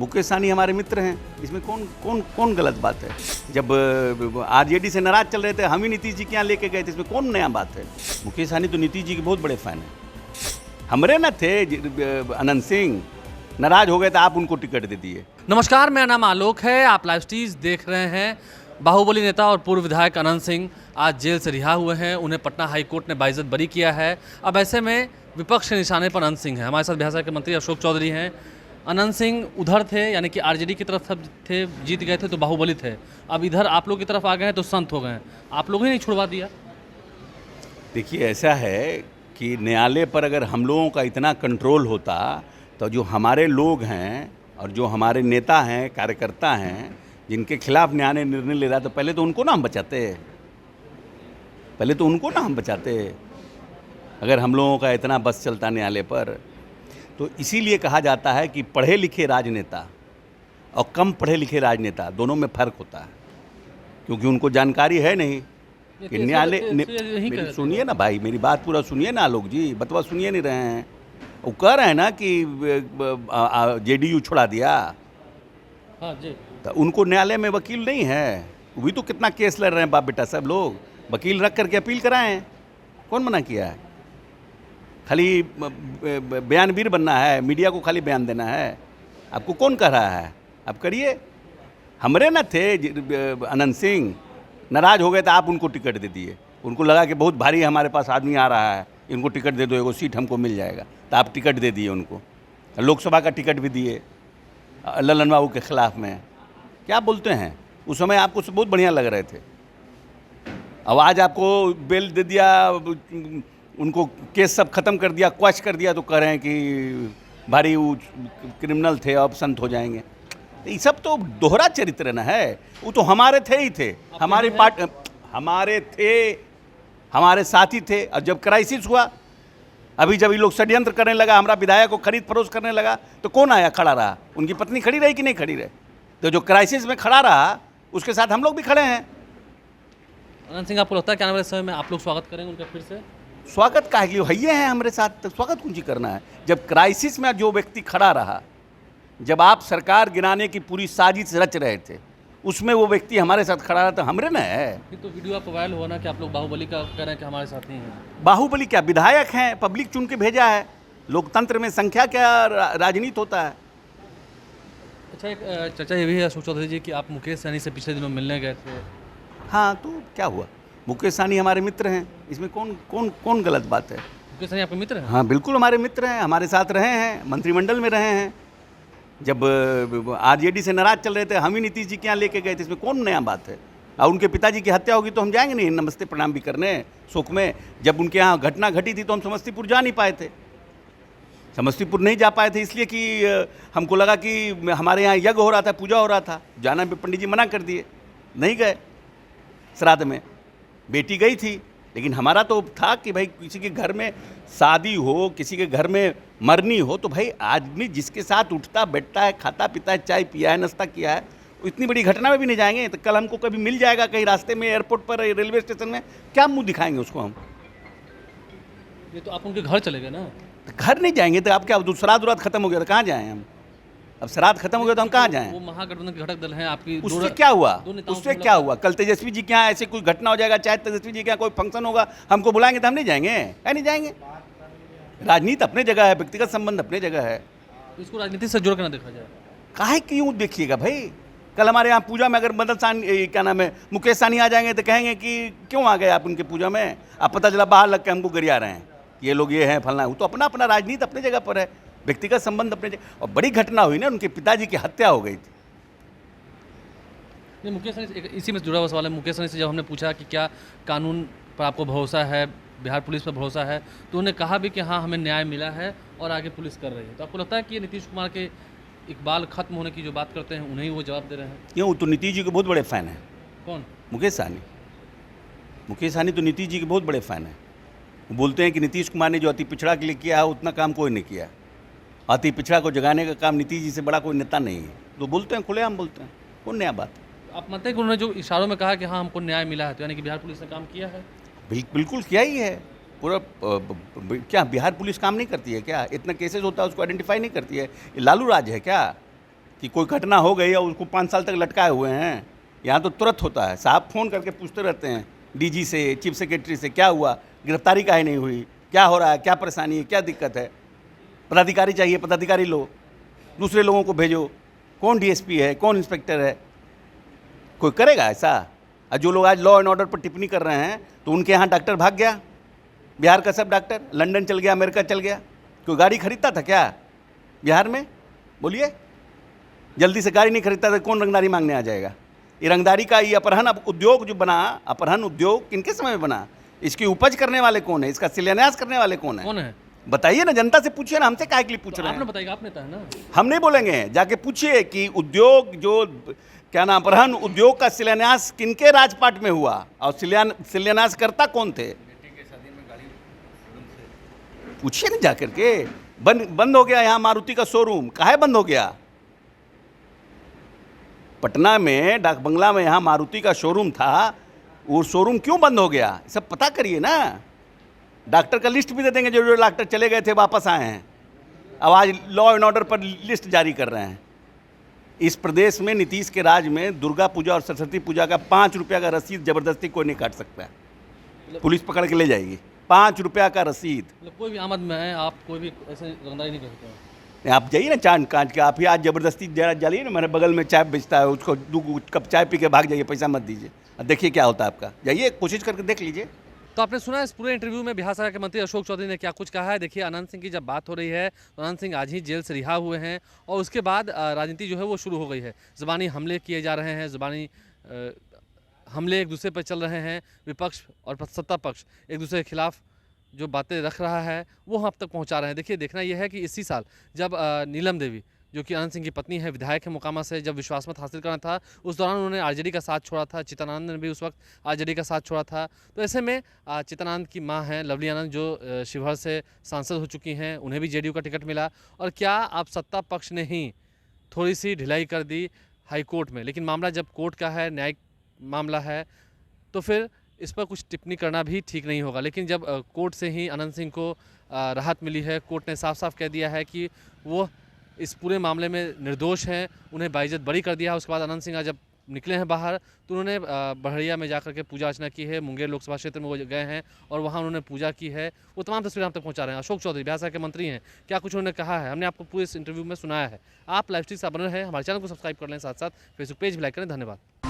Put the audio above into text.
मुकेश सहनी हमारे मित्र हैं, इसमें कौन कौन कौन गलत बात है। जब आरजेडी से नाराज चल रहे थे, हम ही नीतीश जी के यहाँ लेके गए थे, इसमें कौन नया बात है। मुकेश सहनी तो नीतीश जी के बहुत बड़े फैन हैं। हमरे न थे अनंत सिंह, नाराज हो गए तो आप उनको टिकट दे दिए। नमस्कार, मेरा नाम आलोक है। आप लाइव स्टीज देख रहे हैं। बाहुबली नेता और पूर्व विधायक अनंत सिंह आज जेल से रिहा हुए हैं। उन्हें पटना हाई कोर्ट ने बाइज्जत बरी किया है। अब ऐसे में विपक्ष के निशाने पर अनंत सिंह हैं। हमारे साथ बिहार के मंत्री अशोक चौधरी हैं। अनंत सिंह उधर थे, यानी कि आरजेडी की तरफ सब थे, जीत गए थे तो बाहुबली थे। अब इधर आप लोग की तरफ आ गए हैं तो संत हो गए हैं। आप लोग ही नहीं छुड़वा दिया। देखिए, ऐसा है कि न्यायालय पर अगर हम लोगों का इतना कंट्रोल होता तो जो हमारे लोग हैं और जो हमारे नेता हैं, कार्यकर्ता हैं, जिनके खिलाफ न्यायालय निर्णय ले रहा तो पहले तो उनको ना हम बचाते, पहले तो उनको ना हम बचाते। अगर हम लोगों का इतना बस चलता न्यायालय पर, तो इसीलिए कहा जाता है कि पढ़े लिखे राजनेता और कम पढ़े लिखे राजनेता दोनों में फ़र्क होता है, क्योंकि उनको जानकारी है नहीं कि न्यायालय। सुनिए ना भाई, मेरी बात पूरा सुनिए ना आलोक जी, बतवा सुनिए नहीं रहे हैं। वो कह रहे हैं ना कि जेडीयू छुड़ा दिया। हाँ जी। तो उनको न्यायालय में वकील नहीं है, वो भी तो कितना केस लड़ रहे हैं बाप बेटा सब लोग। वकील रख करके अपील कराएं, कौन मना किया है। खाली बयानवीर बनना है, मीडिया को खाली बयान देना है, आपको कौन कह रहा है। आप करिए। हमरे न थे अनंत सिंह, नाराज हो गए तो आप उनको टिकट दे दिए। उनको लगा कि बहुत भारी हमारे पास आदमी आ रहा है, इनको टिकट दे दो, एगो सीट हमको मिल जाएगा, तो आप टिकट दे दिए उनको। लोकसभा का टिकट भी दिए ललन बाबू के खिलाफ में। क्या बोलते हैं, उस समय आपको बहुत बढ़िया लग रहे थे। अब आज आपको बेल दे दिया, उनको केस सब खत्म कर दिया, क्वैश कर दिया, तो कह रहे हैं कि भारी क्रिमिनल थे, अब संत हो जाएंगे। ये सब तो दोहरा चरित्र न है। वो तो हमारे थे ही थे, हमारे पार्ट हमारे थे, हमारे साथी थे। और जब क्राइसिस हुआ, अभी जब ये लोग षड्यंत्र करने लगा, हमारा विधायक को खरीद फरोश करने लगा, तो कौन आया खड़ा रहा। उनकी पत्नी खड़ी रही कि नहीं खड़ी रही। तो जो क्राइसिस में खड़ा रहा, उसके साथ हम लोग भी खड़े हैं। अनंत सिंह, आपको लगता है कि आने वाले समय में आप लोग स्वागत करेंगे उनका फिर से? स्वागत का है हैं हमारे साथ, तो स्वागत कौन सी करना है। जब क्राइसिस में जो व्यक्ति खड़ा रहा, जब आप सरकार गिराने की पूरी साजिश रच रहे थे, उसमें वो व्यक्ति हमारे साथ खड़ा रहा, तो हमरे न है। तो वीडियो आप वायरल हुआ ना कि आप लोग बाहुबली का कह रहे हैं कि हमारे साथ नहीं है। बाहुबली क्या, विधायक हैं, पब्लिक चुन के भेजा है। लोकतंत्र में संख्या क्या राजनीति होता है। अच्छा, एक चर्चा ये भी है अशोक चौधरी जी कि आप मुकेश सहनी से पिछले दिनों मिलने गए थे। हाँ, तो क्या हुआ। मुकेश सहनी हमारे मित्र हैं, इसमें कौन कौन कौन गलत बात है। मुकेश सहनी आपके मित्र हैं? हाँ, बिल्कुल हमारे मित्र हैं, हमारे साथ रहे हैं, मंत्रिमंडल में रहे हैं। जब आरजेडी से नाराज चल रहे थे, हम ही नीतीश जी के यहाँ लेके गए थे, इसमें कौन नया बात है। और उनके पिताजी की हत्या होगी तो हम जाएंगे नहीं नमस्ते प्रणाम भी करने शोक में। जब उनके यहाँ घटना घटी थी तो हम समस्तीपुर जा नहीं पाए थे। समस्तीपुर नहीं जा पाए थे इसलिए कि हमको लगा कि हमारे यहाँ यज्ञ हो रहा था, पूजा हो रहा था, जाना पे पंडित जी मना कर दिए, नहीं गए। श्राद्ध में बेटी गई थी, लेकिन हमारा तो था कि भाई किसी के घर में शादी हो, किसी के घर में मरनी हो, तो भाई आदमी जिसके साथ उठता बैठता है, खाता पीता है, चाय पिया है, नाश्ता किया है, इतनी बड़ी घटना में भी नहीं जाएंगे। तो कल हमको कभी मिल जाएगा कहीं रास्ते में, एयरपोर्ट पर, रेलवे स्टेशन में, क्या मुंह दिखाएंगे उसको हम। ये तो आप उनके घर चले गए ना। तो घर नहीं जाएंगे तो आप क्या, श्राद्ध उराद खत्म हो गया तो कहाँ जाएँ हम। अब श्राद्ध खत्म हो गया तो हम कहाँ जाएं। वो महागठबंधन के घटक दल हैं आपकी, उससे क्या हुआ, उससे क्या हुआ। कल तेजस्वी जी के यहाँ ऐसे कोई घटना हो जाएगा, चाहे तेजस्वी जी के यहाँ कोई फंक्शन होगा, हमको बुलाएंगे तो हम नहीं जाएंगे, क्या नहीं जाएंगे। राजनीति अपने जगह है, व्यक्तिगत संबंध अपने जगह है। इसको राजनीति से जोड़ कर ना देखा जाए। काहे क्यों देखिएगा भाई। कल हमारे यहाँ पूजा में अगर मदन सहनी, क्या नाम है, मुकेश सहनी आ जाएंगे तो कहेंगे कि क्यों आ गए आप उनके पूजा में। आप पता चला बाहर लग के हमको गरिया रहे हैं, ये लोग ये हैं फलना। तो अपना अपना राजनीति अपने जगह पर है, व्यक्तिगत संबंध अपने जगह। और बड़ी घटना हुई ना, उनके पिताजी की हत्या हो गई थी। नहीं, मुकेश सहनी इसी में जुड़ा हुआ सवाल है। मुकेश सहनी से जब हमने पूछा कि क्या कानून पर आपको भरोसा है, बिहार पुलिस पर भरोसा है, तो उन्होंने कहा भी कि हाँ, हमें न्याय मिला है और आगे पुलिस कर रही है। तो आपको लगता है कि ये नीतीश कुमार के इकबाल खत्म होने की जो बात करते हैं, उन्हें वो जवाब दे रहे हैं? क्यों, तो नीतीश जी के बहुत बड़े फ़ैन हैं। कौन? मुकेश सहनी। मुकेश सहनी तो नीतीश जी के बहुत बड़े फ़ैन हैं। वो बोलते हैं कि नीतीश कुमार ने जो अति पिछड़ा के लिए किया है, उतना काम कोई नहीं किया। अति पिछड़ा को जगाने का काम नीतीश जी से बड़ा कोई नेता नहीं है। तो बोलते हैं, खुलेआम बोलते हैं, कौन नया बात है। आप मानते हैं कि उन्होंने जो इशारों में कहा कि हाँ हमको न्याय मिला है, तो यानी कि बिहार पुलिस ने काम किया है? बिल्कुल किया ही है पूरा। क्या बिहार पुलिस काम नहीं करती है क्या? इतना केसेस होता है उसको आइडेंटिफाई नहीं करती है? ये लालू राज है क्या? कि कोई घटना हो गई और उसको 5 साल तक लटकाए हुए हैं। यहाँ तो तुरंत होता है, साहब फ़ोन करके पूछते रहते हैं डीजी से, चीफ सेक्रेटरी से, क्या हुआ, गिरफ्तारी काहे नहीं हुई, क्या हो रहा है, क्या परेशानी है, क्या दिक्कत है। पदाधिकारी चाहिए, पदाधिकारी लो, दूसरे लोगों को भेजो। कौन डीएसपी है, कौन इंस्पेक्टर है, कोई करेगा ऐसा? और जो लोग आज लॉ एंड ऑर्डर पर टिप्पणी कर रहे हैं, तो उनके यहाँ डॉक्टर भाग गया, बिहार का सब डॉक्टर लंदन चल गया, अमेरिका चल गया। कोई गाड़ी खरीदता था क्या बिहार में? बोलिए, जल्दी से गाड़ी नहीं खरीदता तो कौन रंगदारी मांगने आ जाएगा? ये रंगदारी का ये अपहरण उद्योग जो बना, अपहरण उद्योग किनके समय में बना? इसकी उपज करने वाले कौन है? इसका शिलान्यास करने वाले कौन है? कौन है? बताइए ना, जनता से पूछिए ना, हमसे काहे के लिए पूछ तो रहे आपने हैं? बताइएगा, आप नेता है ना। हम नहीं बोलेंगे, जाके पूछिए कि उद्योग जो क्या नाम, अपहरण उद्योग का शिलान्यास किनके राजपाट में हुआ और शिलान्यास करता कौन थे? पूछिए ना जाकर के। बंद हो गया यहाँ मारुति का शोरूम, काहे बंद हो गया? पटना में डाक बंगला में यहाँ मारुति का शोरूम था, वो शोरूम क्यों बंद हो गया? सब पता करिए ना। डॉक्टर का लिस्ट भी दे देंगे, जो जो डॉक्टर चले गए थे वापस आए हैं। अब आज लॉ एंड ऑर्डर पर लिस्ट जारी कर रहे हैं। इस प्रदेश में नीतीश के राज में दुर्गा पूजा और सरस्वती पूजा का 5 रुपया का रसीद जबरदस्ती कोई नहीं काट सकता है। पुलिस पकड़ के ले जाएगी। 5 रुपया का रसीद। मतलब कोई भी आमद में है, आप कोई भी ऐसे रंगदारी नहीं कर सकते हैं। आप जाइए ना चांद कांच के, आप ही आज जबरदस्ती जरा जाइए ना, मेरे बगल में चाय बेचता है, उसको 2 कप चाय पी के भाग जाइए, पैसा मत दीजिए, अब देखिए क्या होता है आपका। जाइए, कोशिश करके देख लीजिए। तो आपने सुना इस पूरे इंटरव्यू में बिहार सरकार के मंत्री अशोक चौधरी ने क्या कुछ कहा है। देखिए, अनंत सिंह की जब बात हो रही है तो अनंत सिंह आज ही जेल से रिहा हुए हैं और उसके बाद राजनीति जो है वो शुरू हो गई है। ज़बानी हमले किए जा रहे हैं, ज़बानी हमले एक दूसरे पर चल रहे हैं। विपक्ष और सत्ता पक्ष एक दूसरे के खिलाफ जो बातें रख रहा है वो हम अब तक पहुंचा रहे हैं। देखिए, देखना यह है कि इसी साल जब नीलम देवी, जो कि अनंत सिंह की पत्नी है, विधायक है मोकामा से, जब विश्वास मत हासिल करना था, उस दौरान उन्होंने आरजेडी का साथ छोड़ा था। चित्तरानंद ने भी उस वक्त आरजेडी का साथ छोड़ा था। तो ऐसे में चित्तरानंद की मां हैं लवली आनंद, जो शिवहर से सांसद हो चुकी हैं, उन्हें भी जेडीयू का टिकट मिला। और क्या अब सत्ता पक्ष ने ही थोड़ी सी ढिलाई कर दी हाईकोर्ट में? लेकिन मामला जब कोर्ट का है, न्यायिक मामला है, तो फिर इस पर कुछ टिप्पणी करना भी ठीक नहीं होगा। लेकिन जब कोर्ट से ही अनंत सिंह को राहत मिली है, कोर्ट ने साफ साफ कह दिया है कि वो इस पूरे मामले में निर्दोष हैं, उन्हें बाइज्जत बरी कर दिया है। उसके बाद अनंत सिंह जब निकले हैं बाहर तो उन्होंने बड़हरिया में जाकर के पूजा अर्चना की है। मुंगेर लोकसभा क्षेत्र में वो गए हैं और वहाँ उन्होंने पूजा की है। वो तमाम तस्वीरें हम तक पहुँचा रहे हैं। अशोक चौधरी बिहार सरकार के मंत्री हैं, क्या कुछ उन्होंने कहा है हमने आपको पूरे इस इंटरव्यू में सुनाया है। आप लाइव स्ट्रीम से बने हैं, हमारे चैनल को सब्सक्राइब कर लें, साथ साथ फेसबुक पेज भी लाइक करें। धन्यवाद।